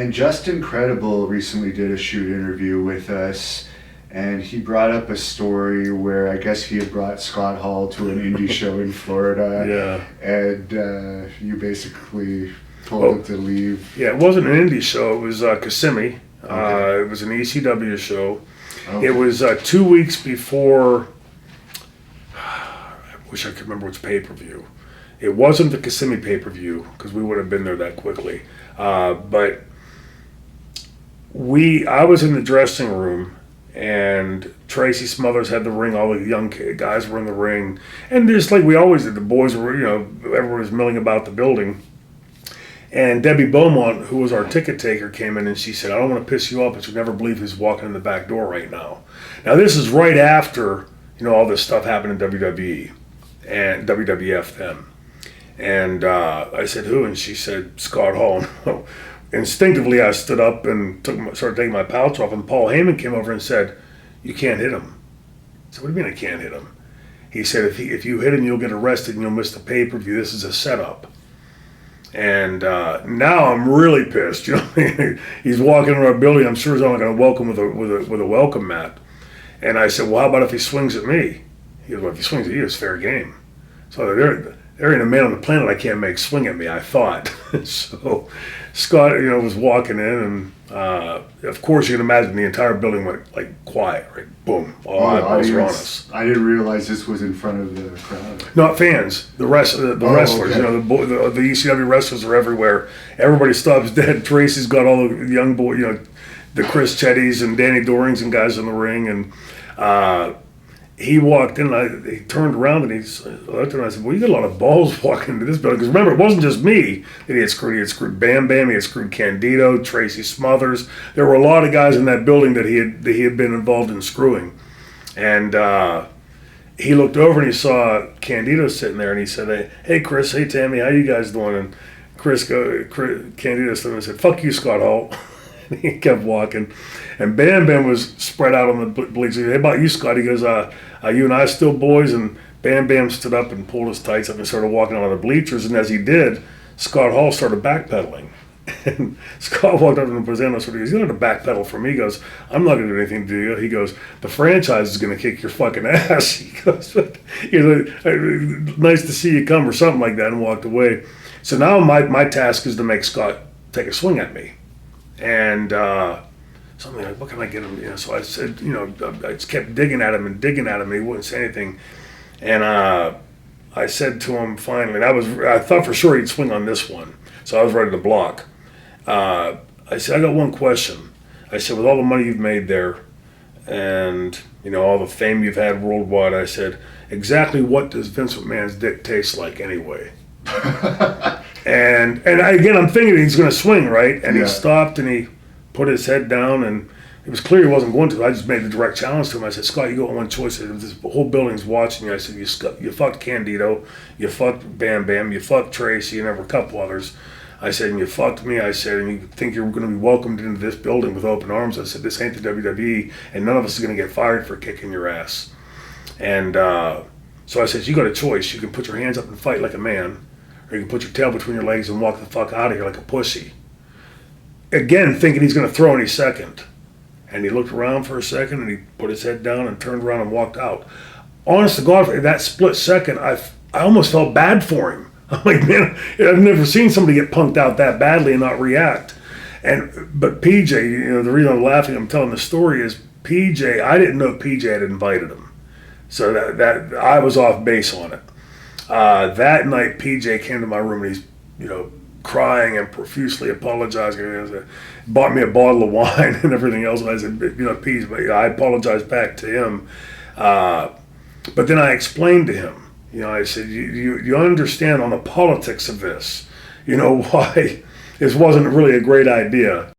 And Justin Credible recently did a shoot interview with us, and he brought up a story where I guess he had brought Scott Hall to an indie show in Florida. Yeah. And you basically told him to leave. Yeah, it wasn't an indie show. It was Kissimmee. Okay. It was an ECW show. Okay. It was 2 weeks before. I wish I could remember which pay-per-view. It wasn't the Kissimmee pay-per-view because we would have been there that quickly. But I was in the dressing room, and Tracy Smothers had the ring. All the young guys were in the ring, and just like we always did, the boys were, everyone was milling about the building. And Debbie Beaumont, who was our ticket taker, came in and she said, "I don't want to piss you off, but you'll never believe who's walking in the back door right now." Now this is right after all this stuff happened in WWE and WWF then. And I said, "Who?" And she said, "Scott Hall." Instinctively, I stood up and started taking my pouch off, and Paul Heyman came over and said, "You can't hit him." I said, "What do you mean I can't hit him?" He said, if you hit him, you'll get arrested and you'll miss the pay-per-view. This is a setup. And now I'm really pissed. He's walking around our building. I'm sure he's only going to welcome with a welcome mat. And I said, "Well, how about if he swings at me?" He goes, "Well, if he swings at you, it's fair game." So there ain't a man on the planet I can't make swing at me, I thought. So Scott, was walking in, and of course you can imagine the entire building went like quiet, right? Boom, all eyeballs were on us. I didn't realize this was in front of the crowd. Not fans, the wrestlers. Okay. The ECW wrestlers are everywhere. Everybody stops dead. Tracy's got all the young boy, the Chris Chettys and Danny Dorings and guys in the ring, and he walked in, he turned around and he looked at him and I said, "Well, you got a lot of balls walking into this building." Because remember, it wasn't just me that he had screwed. He had screwed Bam Bam, he had screwed Candido, Tracy Smothers. There were a lot of guys in that building that he had been involved in screwing. And he looked over and he saw Candido sitting there and he said, "Hey Chris, hey Tammy, how you guys doing?" And Candido stood and said, "Fuck you, Scott Hall." He kept walking, and Bam Bam was spread out on the bleachers. "Hey, about you, Scott?" He goes, "Are you and I still boys?" And Bam Bam stood up and pulled his tights up and started walking out of the bleachers. And as he did, Scott Hall started backpedaling. And Scott walked up to him and put his hand on his shoulder. He goes, "You don't have to backpedal for me." He goes, "I'm not going to do anything to you." He goes, "The franchise is going to kick your fucking ass." He goes, "Nice to see you come," or something like that, and walked away. So now my task is to make Scott take a swing at me. And something like, "What can I get him?" So I said, I just kept digging at him and digging at him. And he wouldn't say anything. And I said to him finally, and I thought for sure he'd swing on this one. So I was ready to block. I said, "I got one question." I said, "With all the money you've made there and, all the fame you've had worldwide," I said, "exactly what does Vince McMahon's dick taste like anyway?" And again, I'm thinking he's going to swing, right? And he stopped and he put his head down, and it was clear he wasn't going to. I just made the direct challenge to him. I said, "Scott, you got one choice. This whole building's watching you." I said, you fucked Candido, you fucked Bam Bam, you fucked Tracy, and there were a couple others. I said, "And you fucked me." I said, "And you think you're going to be welcomed into this building with open arms." I said, "This ain't the WWE, and none of us is going to get fired for kicking your ass." And so I said, "You got a choice. You can put your hands up and fight like a man, or you can put your tail between your legs and walk the fuck out of here like a pussy." Again, thinking he's going to throw any second. And he looked around for a second and he put his head down and turned around and walked out. Honest to God, in that split second, I almost felt bad for him. I'm like, man, I've never seen somebody get punked out that badly and not react. But PJ, the reason I'm laughing, I'm telling the story is PJ, I didn't know PJ had invited him. So that I was off base on it. That night, PJ came to my room and he's, crying and profusely apologizing. He bought me a bottle of wine and everything else. And I said, PJ, I apologized back to him. But then I explained to him, I said, you understand on the politics of this, why this wasn't really a great idea.